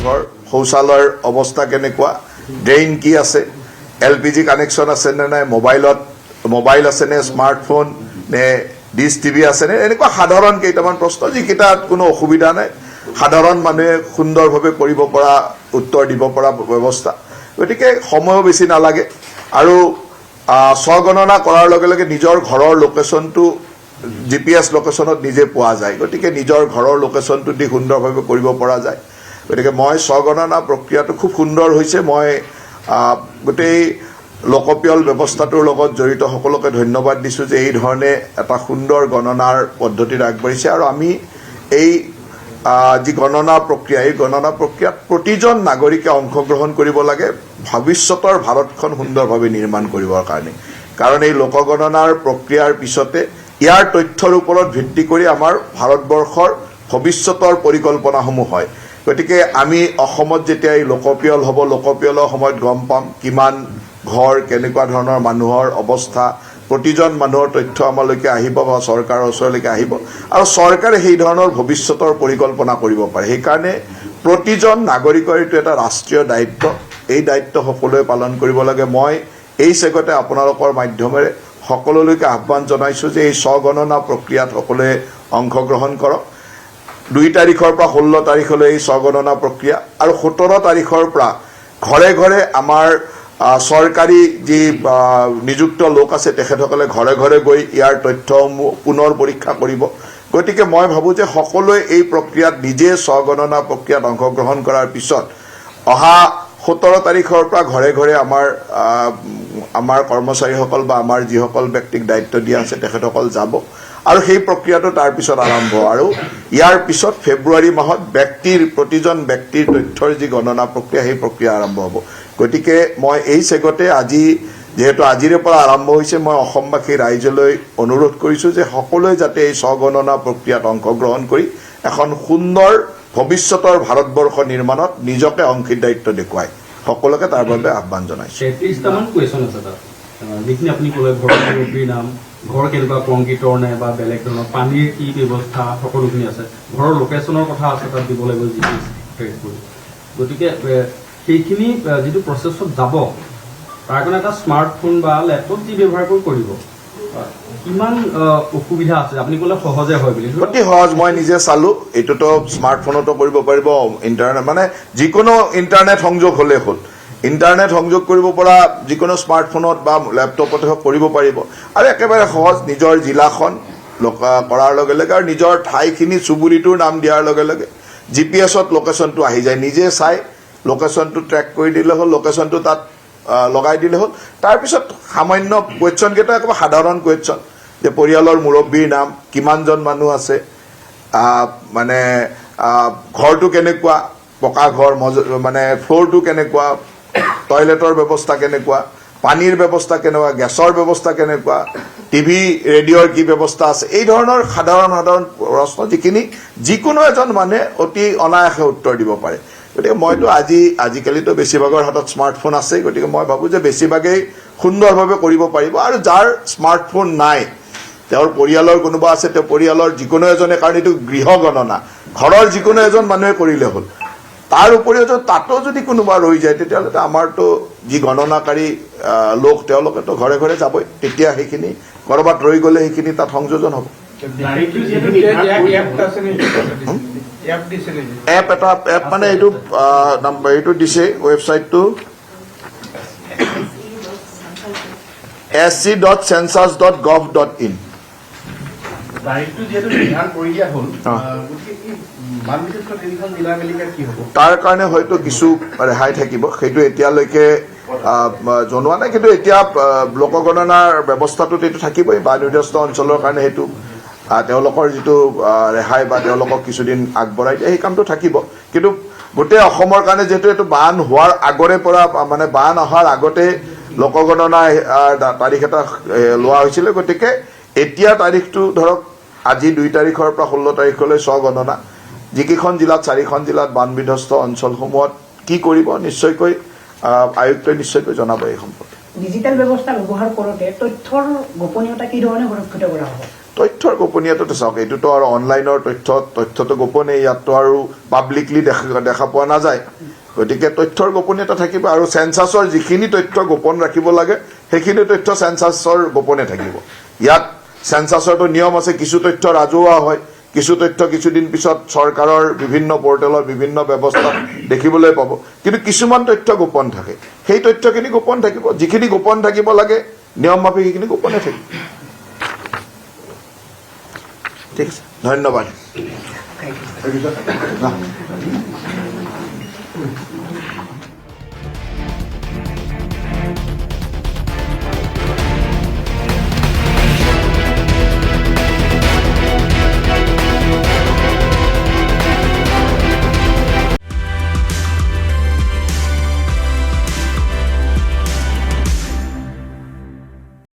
ঘৰ শৌচালয়ৰ অৱস্থা কেনেকুৱা ড্ৰেইন কি আছে LPG কানেকশ্যন আছে নে নাই মোবাইল আছে নে স্মাৰ্টফোন নে ডিছ টিভি আছে নে এনেকুৱা সাধাৰণ কেইটামান প্ৰশ্ন যিকেইটাত কোনো অসুবিধা নাই সাধাৰণ মানুহে সুন্দৰভাৱে কৰিব পৰা উত্তৰ দিব পৰা ব্যৱস্থা গতিকে সময়ো বেছি নালাগে আৰু স্বগণনা কৰাৰ লগে লগে নিজৰ ঘৰৰ লোকেশ্যনটো GPS লোকেশ্যনত নিজে পোৱা যায় গতিকে নিজৰ ঘৰৰ লোকেশ্যনটো দি সুন্দৰভাৱে কৰিব পৰা যায় গতিকে মই স্বগণনা প্ৰক্ৰিয়াটো খুব সুন্দৰ হৈছে মই গোটেই লোকপিয়ল ব্যৱস্থাটোৰ লগত জড়িত সকলোকে ধন্যবাদ দিছোঁ যে এই ধৰণে এটা সুন্দৰ গণনাৰ পদ্ধতিত আগবাঢ়িছে আৰু আমি এই যি গণনা প্ৰক্ৰিয়া এই গণনা প্ৰক্ৰিয়াত প্ৰতিজন নাগৰিকে অংশগ্ৰহণ কৰিব লাগে ভৱিষ্যতৰ ভাৰতখন সুন্দৰভাৱে নিৰ্মাণ কৰিবৰ কাৰণে কাৰণ এই লোকগণনাৰ প্ৰক্ৰিয়াৰ পিছতে ইয়াৰ তথ্যৰ ওপৰত ভিত্তি কৰি আমাৰ ভাৰতবৰ্ষৰ ভৱিষ্যতৰ পৰিকল্পনাসমূহ হয় গতিকে আমি অসমত যেতিয়া এই লোকপিয়ল হ'ব লোকপিয়লৰ সময়ত গম পাম কিমান ঘৰ কেনেকুৱা ধৰণৰ মানুহৰ অৱস্থা প্ৰতিজন মানুহৰ তথ্য আমালৈকে আহিব বা চৰকাৰৰ ওচৰলৈকে আহিব আৰু চৰকাৰে সেই ধৰণৰ ভৱিষ্যতৰ পৰিকল্পনা কৰিব পাৰে সেইকাৰণে প্ৰতিজন নাগৰিকৰ এইটো এটা ৰাষ্ট্ৰীয় দায়িত্ব এই দায়িত্ব সকলোৱে পালন কৰিব লাগে মই এই চেগতে আপোনালোকৰ মাধ্যমেৰে সকলোলৈকে আহ্বান জনাইছোঁ যে এই স্বগণনা প্ৰক্ৰিয়াত সকলোৱে অংশগ্ৰহণ কৰক 2 তাৰিখৰ পৰা 16 তাৰিখলৈ এই স্বগণনা প্ৰক্ৰিয়া আৰু 17 তাৰিখৰ পৰা ঘৰে ঘৰে আমাৰ চৰকাৰী যি নিযুক্ত লোক আছে তেখেতসকলে ঘৰে ঘৰে গৈ ইয়াৰ তথ্যসমূহ পুনৰ পৰীক্ষা কৰিব গতিকে মই ভাবোঁ যে সকলোৱে এই প্ৰক্ৰিয়াত নিজে স্বগণনা প্ৰক্ৰিয়াত অংশগ্ৰহণ কৰাৰ পিছত অহা 17 তাৰিখৰ পৰা ঘৰে ঘৰে আমাৰ কৰ্মচাৰীসকল বা আমাৰ যিসকল ব্যক্তিক দায়িত্ব দিয়া আছে তেখেতসকল যাব আৰু সেই প্ৰক্ৰিয়াটো তাৰ পিছত আৰম্ভ আৰু ইয়াৰ পিছত ফেব্ৰুৱাৰী মাহত প্ৰতিজন ব্যক্তিৰ তথ্যৰ যি গণনা প্ৰক্ৰিয়া সেই প্ৰক্ৰিয়া আৰম্ভ হ'ব গতিকে মই এই চেগতে আজি যেহেতু আজিৰে পৰা আৰম্ভ হৈছে মই অসমবাসী ৰাইজলৈ অনুৰোধ কৰিছোঁ যে সকলোৱে যাতে এই স্বগণনা প্ৰক্ৰিয়াত অংশগ্ৰহণ কৰি এখন সুন্দৰ ভৱিষ্যতৰ ভাৰতবৰ্ষ নিৰ্মাণত নিজকে অংশীদাৰিত্ব দেখুৱায় সকলোকে তাৰ বাবে আহ্বান জনাইছোঁ 33টামান কুৱেশ্যন আছে তাত যিখিনি আপুনি ক'লে ঘৰৰ মুৰব্বীৰ নাম ঘৰ কেনেকুৱা কংক্ৰিটৰ নে বা বেলেগ ধৰণৰ পানীৰ কি ব্যৱস্থা সকলোখিনি আছে ঘৰৰ লোকেশ্যনৰ কথা আছে তাত দিব লাগিব GPS ট্ৰেক কৰি গতিকে সেইখিনি যিটো প্ৰচেছত যাব তাৰ কাৰণে এটা স্মাৰ্টফোন বা লেপটপ যি ব্যৱহাৰ কৰিব কিমান অসুবিধা আছে আপুনি ক'লে সহজে হয় বুলি অতি সহজ মই নিজে চালোঁ এইটোতো স্মাৰ্টফোনতো কৰিব পাৰিব ইণ্টাৰনেট মানে যিকোনো ইণ্টাৰনেট সংযোগ হ'লে হ'ল ইণ্টাৰনেট সংযোগ কৰিব পৰা যিকোনো স্মাৰ্টফোনত বা লেপটপতে কৰিব পাৰিব আৰু একেবাৰে সহজ নিজৰ জিলাখন কৰাৰ লগে লগে আৰু নিজৰ ঠাইখিনি চুবুৰীটোৰ নাম দিয়াৰ লগে লগে GPSত লোকেশ্যনটো আহি যায় নিজে চাই লোকেশ্যনটো ট্ৰেক কৰি দিলে হ'ল লোকেশ্যনটো তাত লগাই দিলে হ'ল তাৰপিছত সামান্য কুৱেশ্যনকেইটা একেবাৰে সাধাৰণ কুৱেশ্যন যে পৰিয়ালৰ মুৰব্বীৰ নাম কিমানজন মানুহ আছে মানে ঘৰটো কেনেকুৱা পকা ঘৰ মানে ফ্ল'ৰটো কেনেকুৱা টয়লেটৰ ব্যৱস্থা কেনেকুৱা পানীৰ ব্যৱস্থা কেনেকুৱা গেছৰ ব্যৱস্থা কেনেকুৱা টিভি ৰেডিঅ'ৰ কি ব্যৱস্থা আছে এই ধৰণৰ সাধাৰণ প্ৰশ্ন যিখিনি যিকোনো এজন মানুহে অতি অনায়াসে উত্তৰ দিব পাৰে গতিকে মইতো আজিকালিতো বেছিভাগৰ হাতত স্মাৰ্টফোন আছে গতিকে মই ভাবোঁ যে বেছিভাগেই সুন্দৰভাৱে কৰিব পাৰিব আৰু যাৰ স্মাৰ্টফোন নাই তেওঁৰ পৰিয়ালৰ কোনোবা আছে তেওঁ পৰিয়ালৰ যিকোনো এজনে কাৰণ এইটো গৃহ গণনা ঘৰৰ যিকোনো এজন মানুহে কৰিলে হ'ল তাৰ উপৰিও তাতো যদি কোনোবা ৰৈ যায় তেতিয়াহ'লে আমাৰতো যি গণনাকাৰী লোক তেওঁলোকেতো ঘৰে ঘৰে যাবই তেতিয়া সেইখিনি ক'ৰবাত ৰৈ গ'লে সেইখিনি তাত সংযোজন হ'ব এপ মানে এইটো দিছে ৱেবছাইটটো sc.census.gov.in তাৰ কাৰণে হয়তো কিছু ৰেহাই থাকিব সেইটো এতিয়ালৈকে জনোৱা নাই কিন্তু এতিয়া লোকগণনাৰ ব্যৱস্থাটোত এইটো থাকিবই বানবিধ্বস্ত অঞ্চলৰ কাৰণে সেইটো তেওঁলোকৰ যিটো ৰেহাই বা তেওঁলোকক কিছুদিন আগবঢ়াই দিয়ে সেই কামটো থাকিব কিন্তু গোটেই অসমৰ কাৰণে যিহেতু এইটো বান হোৱাৰ আগৰে পৰা মানে বান অহাৰ আগতে লোকগণনা তাৰিখ এটা লোৱা হৈছিলে গতিকে এতিয়া তাৰিখটো ধৰক আজি 2 তাৰিখৰ পৰা 16 তাৰিখলৈ স্বগণনা যিকেইখন জিলাত 4খন জিলাত বানবিধ্বস্ত অঞ্চলসমূহত কি কৰিব নিশ্চয়কৈ আয়ুক্তই নিশ্চয়কৈ জনাব এই সম্পৰ্কে ডিজিটেল ব্যৱস্থা ব্যৱহাৰ কৰোঁতে তথ্যৰ গোপনীয়তা কি ধৰণে সুৰক্ষিত কৰা হ'ব তথ্যৰ গোপনীয়তাটো চাওক, এইটোতো আৰু অনলাইনৰ তথ্যটো গোপনেই, ইয়াততো আৰু পাব্লিকলি দেখা পোৱা নাযায়। গতিকে তথ্যৰ গোপনীয়তা থাকিব, আৰু চেঞ্চাছৰ যিখিনি তথ্য গোপন ৰাখিব লাগে সেইখিনি তথ্য চেঞ্চাছৰ গোপনে থাকিব। ইয়াত চেঞ্চাছৰটো নিয়ম আছে, কিছু তথ্য ৰাজহুৱা হয়, কিছু তথ্য কিছুদিন পিছত চৰকাৰৰ বিভিন্ন পৰ্টেলৰ বিভিন্ন ব্যৱস্থাত দেখিবলৈ পাব, কিন্তু কিছুমান তথ্য গোপন থাকে। সেই তথ্যখিনি গোপন থাকিব, যিখিনি গোপন থাকিব লাগে নিয়ম মাফিক সেইখিনি গোপনে থাকিব। ঠিক আছে, ধন্যবাদ।